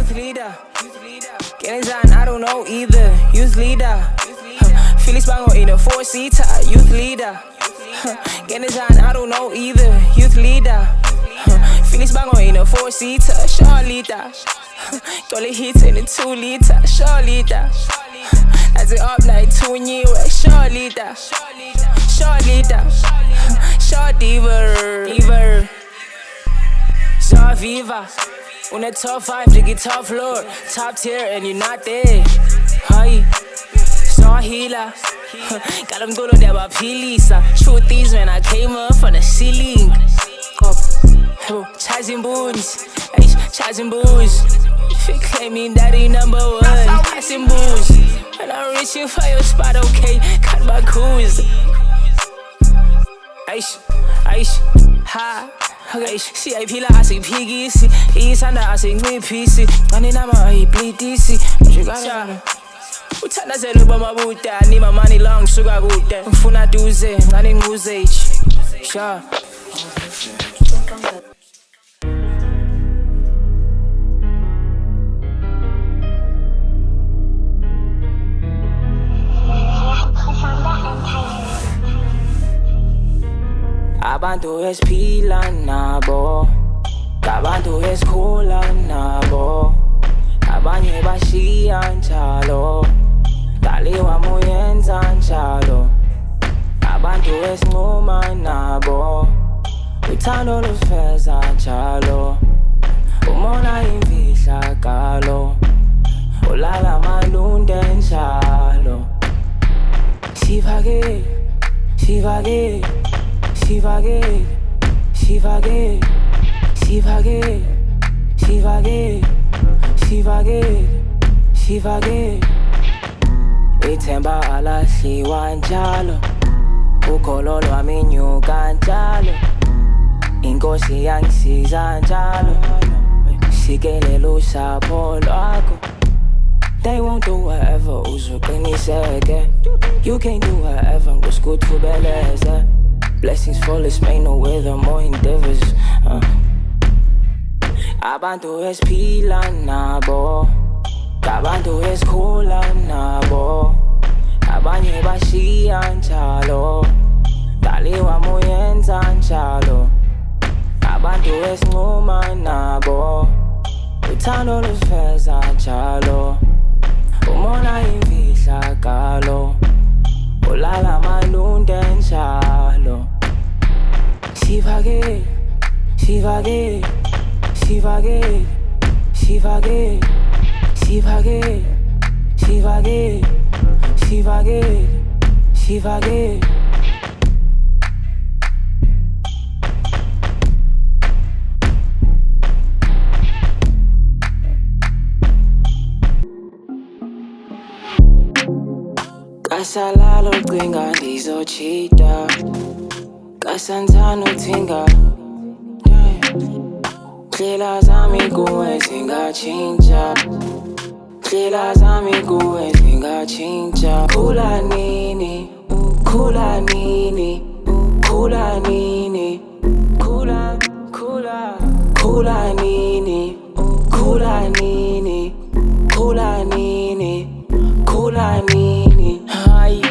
youth leader. Getting down, I don't know either. Youth leader. Phillies Bango in a 4-seater. Youth leader. Getting down, I don't know either. Youth leader. Phillies Bango in a 4-seater. Short leader. Dolly hits in a 2-liter. Short leader. As it up like 2 new. Short leader. Short leader. Short diva. Zar Viva. On the top 5, to get top floor. Top tier, and you're not there. Hi. Zar healer. Got them dolo there by Pilisa. Truth is, when I came up from the ceiling. Chasing booze. Chasing booze. Claiming daddy number 1. Passing booze. And I'm reaching for your spot, okay? Cut my cruise. Aish, ha. Okay, CIP la asi pigisi. Isanda asi ngipisi. Ngani nama ayi bleedisi. Njugala. Uthandazela ubamabuda. Ni my money long sugar kude. Ngifuna duze, ngani nguze ichi. Sha. Abantu esiphila nabo, abantu esikhula nabo, abanye bashiya njalo, daliwa muyenza njalo. Abantu esinquma nabo, uthando lusifeza njalo, umona imfihlakalo, ulala malunde njalo. Sivake. Ithemba alahliwa njalo, ukholo lwami nyuka njalo, inkosi yangisiza njalo, sikelela usapho lwakho. They won't do whatever uzuqiniseke. You can't do whatever nguskuthubeleze. Blessings flawless, make no weather, more endeavors. Abantu esiphila nabo, abantu esikhula nabo, abanye bashiya njalo, daliwa muyenza njalo. Abantu esinquma nabo, uthando lusifeza njalo, umona imfihlakalo, ulala malunde njalo. Sivake. Kasalalo gcinga ndizochita, kasanzana uthinga. Ndlela zami kuwe zingatshintsha, ndlela zami kuwe zingatshintsha. Khula nini, khula nini, khula nini, khula nini, khula nini, khula nini, khula nini. Hayi.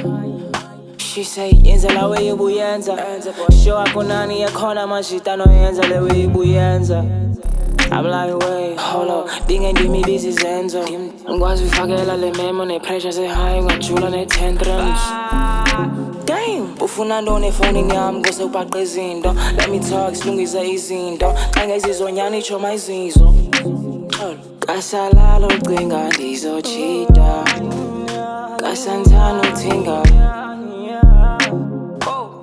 She say yenza la way ubuyenza. Show akunani yakhona mashitano yenza le way ubuyenza. I'm like, wait, hold up, dingendimi busy zenzo. Ngikwazi ufakela le memo ne-pressure se-high, ngajula ne-tantrums. Damn, ufuna ntoni efonini yami kose ubhaqe izinto. Let me talk, silungise izinto. Xa ngezizonyani choma izizo. Kasalalo gcinga ndizochita, kasanzana uthinga.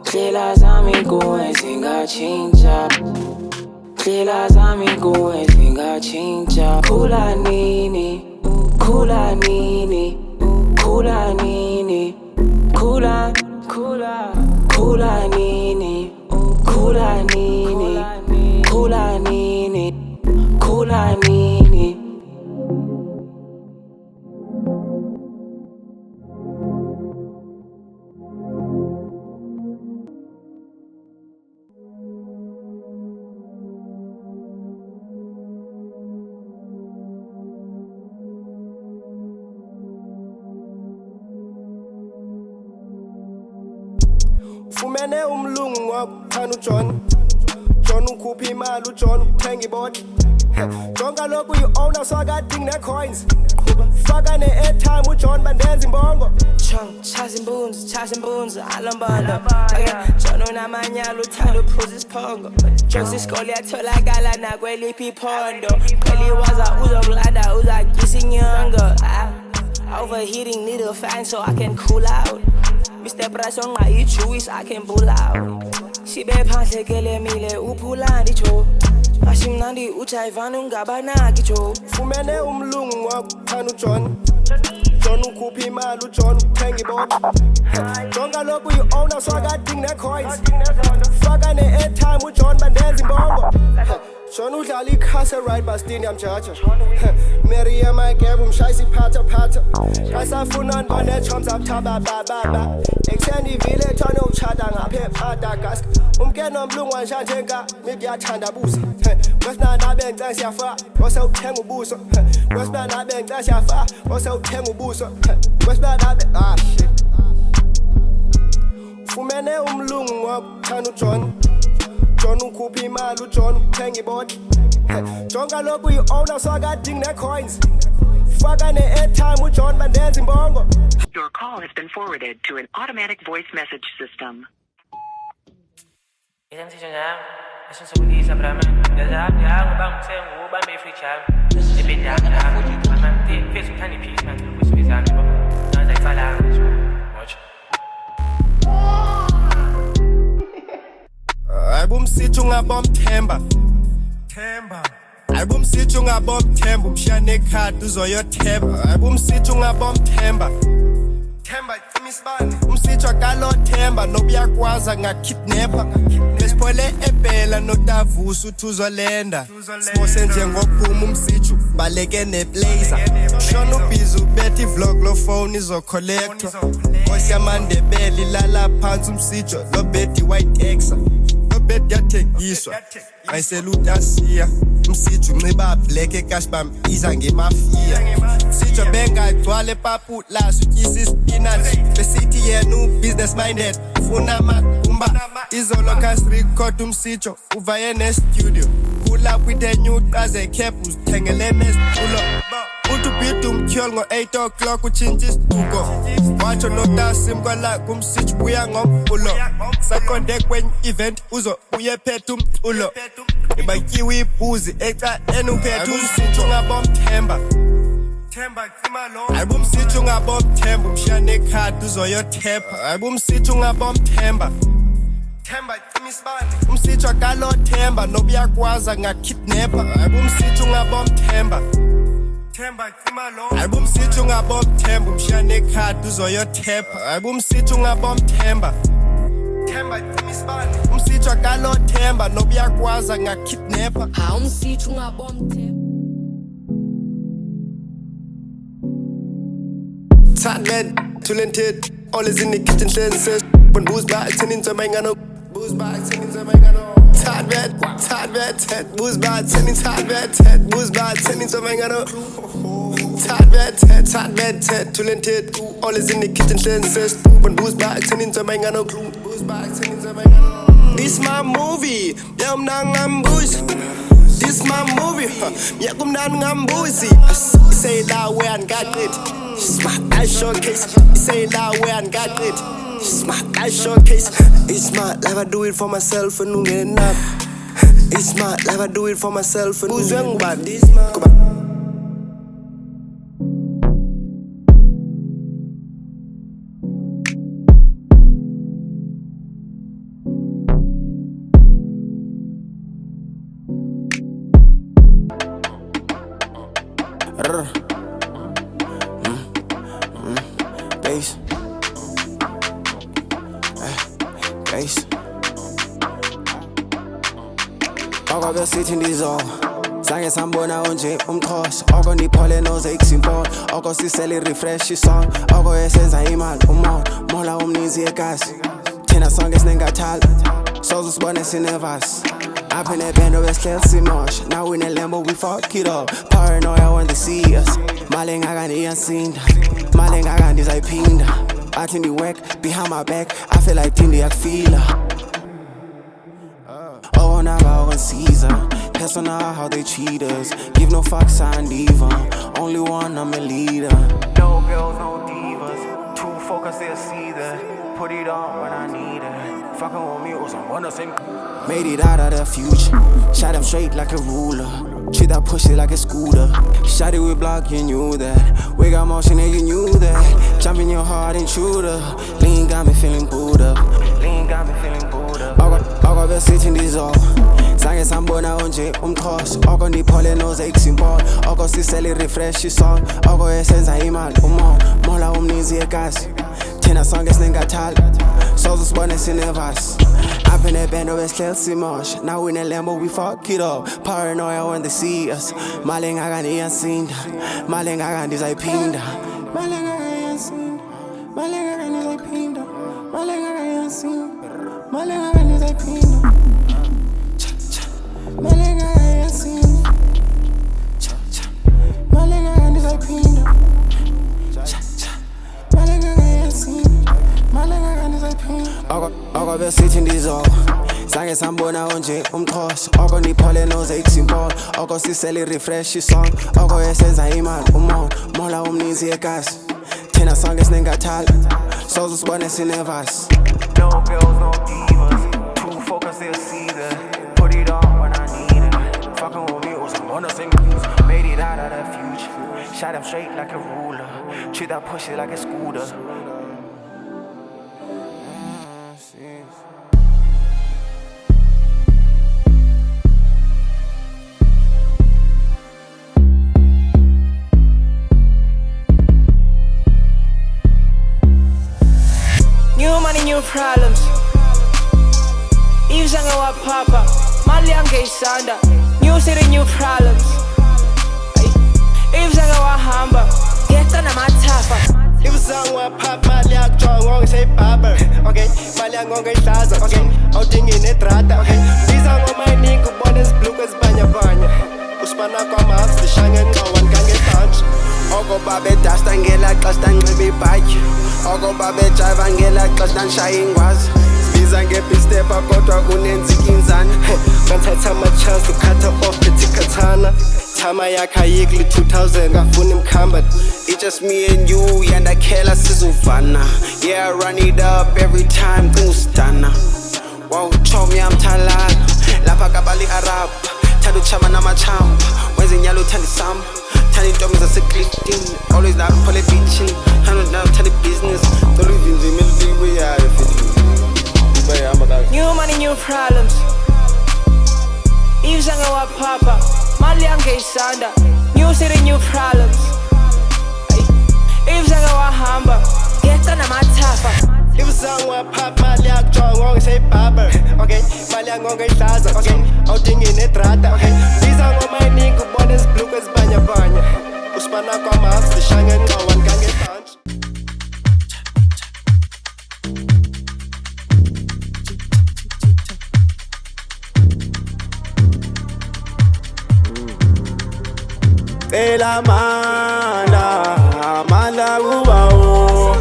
Ndlela zami kuwe zingatshintsha, ndlela zami kuwe zingatshintsha. Khula nini, khula nini, khula nini, khula nini, khula nini, khula nini, khula nini. Fumene umlungu ngokuthanda uJohn. John ukhupha imali uJohn ukuthenga iboti. John kaloku yi-owner so akadingi ne-coins. Faka ne-airtime uJohn bandenza imbongo. Chaza imbunzi alombondo. John unamanyala uthanda uphuza isiphongo. Jokes isikole yatholakala nakweliphi iphondo. Kweliwaza uzokulanda uzagisa inyongo. Overheating need a fan so I can cool out. Mr. Price on my juice I can pull out. Sibe phandle kelemile uphulani jo. Asimnandi ujayivana ungabanaki jo. Fumene umlungu ngokuthanda uJohn. John ukhupha imali uJohn ukuthenga iboti. John kaloku yi-owner so akadingi ne-coins. Faka ne-airtime uJohn bandenza imbongo. John udlala ikhase right bastini yamjaja. Mary yamageba umshayisa iphatha. Kasafuna ndibone choms abuthaba baba. Extend ivile ethwane uchata ngapha eMadagascar. Umkeno omlungu wanjenga midiyathandabuza. Kwesibana bengicela siyafa ose uthenga ubuso. Kwesibana bengicela siyafa ose uthenga ubuso. Kwesibana shit. Fumene umlungu ngokuthanda uJohn. John ukhupha imali uJohn ukuthenga iboti. John kaloku yi-owner so akadingi ne-coins. Faka ne-airtime uJohn bandenza imbongo. Your call has been forwarded to an automatic voice message system. Isang session jam, isang sabi sa Brahman. Jam, bang sayang ubah free jam. Lebih jam, nanti Facebook tani peace man, wis jam. Nanti salah. Watch. Album sithi ungabomthemba. Album sithi ungabomthemba umshiyane ekhadi uzoyothemba. Album sithi ungabomthemba. Themba imisibane umsitho akalothemba nobuyakwaza ngakidnapper. Besiphole ebhela notavusa uthi uzolenda. Simose njengophuma umsitho baleke neblazer. Shona ubhizi ubetha ivlog lo phone izocollector. Nkosi yamandebele ilala phansi umsitho lo bedi white exa. Bed yathengiswa ayiseluta asiya umsithu unxiba black ekashi bamiza ngemafia sitho bengagcwale papu la sutyisa ispinach besithi yena business minded ufuna makumba izolo cast record umsitho uvaye ne studio pull up with a new qaze cap uzithengele nesitulo uthi ubhida umtyhol ngo-8 o'clock utshintsha isituko watsho notasim kwala kumsithu buya ngompulo saqonde kwenye event uzobuye ephethe umculo ibatyiwe ibhuzi ecaleni uphethe umsithu ungabomthemba ayibu umsithu ungabomthemba umshiyane ekhadi uzoyothepha ayibu umsithu ungabomthemba umsithu akalothemba nobuyakwaza ngakidnapper ayibu umsithu ungabomthemba ayibu umsithu ungabomthemba umshiyane ekhadi uzoyothepha ayibu umsithu ungabomthemba umsithu akalothemba nobuyakwaza ngakidnapper umsithu ungabomthemba Tight talented, always in the kitchen senses. When booze back, turning to my gano. Booze back, turning to my gano. Tight bed, booze back, turning tight bed, booze back, turning to my gano. Tight bed, talented, always in the kitchen senses. When booze back, turning to my gano. Booze back, turning to my gano. This my movie, yeah, I'm not ambush. This my movie, yeah, I'm not ambush. Say that way and got it. Smart that showcase. Say that way and got it. Smart that showcase. It's my life, I do it for myself and don't get enough. It's my life, I do it for myself and who's young about this man? Bass. Oko besithi ndizo zange sambona unje umxhosa oko ndiphole noze ikusimpolo oko sisele refresh isong oko esenza imali mola umninzi egazi thina sonke sinengathali soze sibone sinevas up in that band of stealthy marsh now in a Lambo we fuck it up paranoia when they see us mali ngaka ndiyasinda mali ngaka ndizayiphinda I think they whack behind my back. I feel like Tindy, I feel her. Oh, now I want Caesar. Personal how they cheat us. Give no fucks, I ain't even. Only one, I'm a leader. No girls, no divas. Too focused, they'll see that. Put it on when I need it. Fucking with me, or someone the same. Made it out of the future. Shot them straight like a ruler. Treat that pussy like a scooter. Shot it with block, you knew that. We got motion and you knew that. Jump in your heart, intruder. Lean got me feeling Buddha. Lean got me feeling Buddha. Oko besithi ndizo Zange sambona onje umxhosa Oko ndiphole nozex import Oko sisele refresh isong Oko esenza imali Mola umnizi egazi Thina sonke siningathali Soze sibone sinevasi Up in that band of Chelsea Marsh Now in a Lambo we fuck it up Paranoia when they see us Mali ngakani iyasinda Mali ngakani ndizayiphinda Mali ngakani iyasinda Mali ngakani ndizayiphinda Mali ngakani iyasinda Mali ngakani ndizayiphinda Mali ngakani iyasinda Mali ngakani ndizayiphinda Mali ngakani iyasinda Mali ngakani ndizayiphinda Oko besithi ndizo Zange sambona onje umxhosa Oko ndiphole nozex import Oko sisele refresh isong Oko esenza imali Mola umnizi egazi Thina sonke siningathali Soze sibone sinevasi No girls, no divas Too focused, they'll see that Put it on when I need it Fucking with me or someone the same. Made it out of the future Shot them straight like a ruler Treat that pussy like a scooter New money, new problems. Eve zanga wa papa, mali angeisanda. New city, new problems. Eve zanga wa hamba, geta na matafa. Eve zanga wa papa, mali yakujwa say barber. Okay, mali angongehlaza. Okay, outing in etrata. Okay, bizanga mining kubona blue kwezibanya banya. Usipana kwa maps, dishanga ngqawan kangetanch. Oko babe dasta ngela xasta nxibe ibhatyi Oko babe jive ngela xasta nshaya ingwazi Sibiza ngepistepa kodwa kunenzika inzana Nganthatha ama-chance to cut off the katana Tama yakhe ayikli 2000 ngafuna imkhamba It's just me and you yandakhela sizuvana Yeah, I run it up every time kungustana Wow, chomi amthalala Lapha kabali Arab Thanda uchama namachamba Wenza inyalo uthanda isamba Thanda intombi zaseClifton Always la phole beaching Thanda now thanda business Don't live in the middle way yayo New money, new problems. Eve zanga wa papa, mali angeisanda. New city, new problems. Eve zanga wa hamba, geta na matafa. Eve zanga wa papa, mali yakujwa say barber. Okay, mali angongehlaza. Okay, outing in etrata. Okay, bizanga mining kubona blue kwezibanya banya. Usipana kwa maps, dishanga ngqawan kangetanch. Ela manda, manda ubao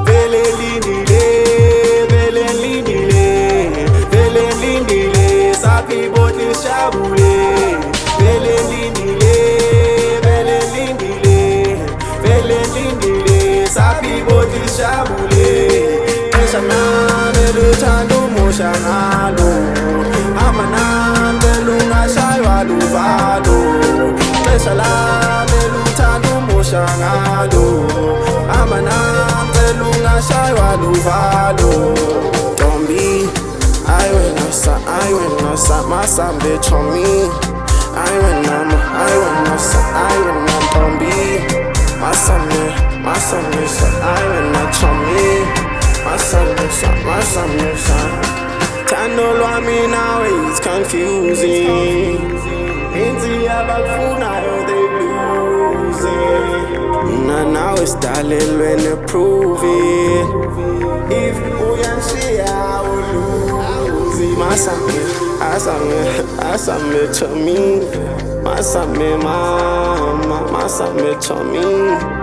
Vele lindile, sapi boti shabule Vele lindile, sapi boti shabule Eshana belu chandu moshangalo Amana belu ngashaywa luvalo Eshala belu chandu moshangalo Amana belu ngashaywa luvalo Tombi I went outside, my son bitch on me I went outside, don't be My son is I went out on me My son is Tando lo me now it's confusing Inzi abafuna yo they losing Now it's darling when they prove it If uyanshia I will lose Masame to me.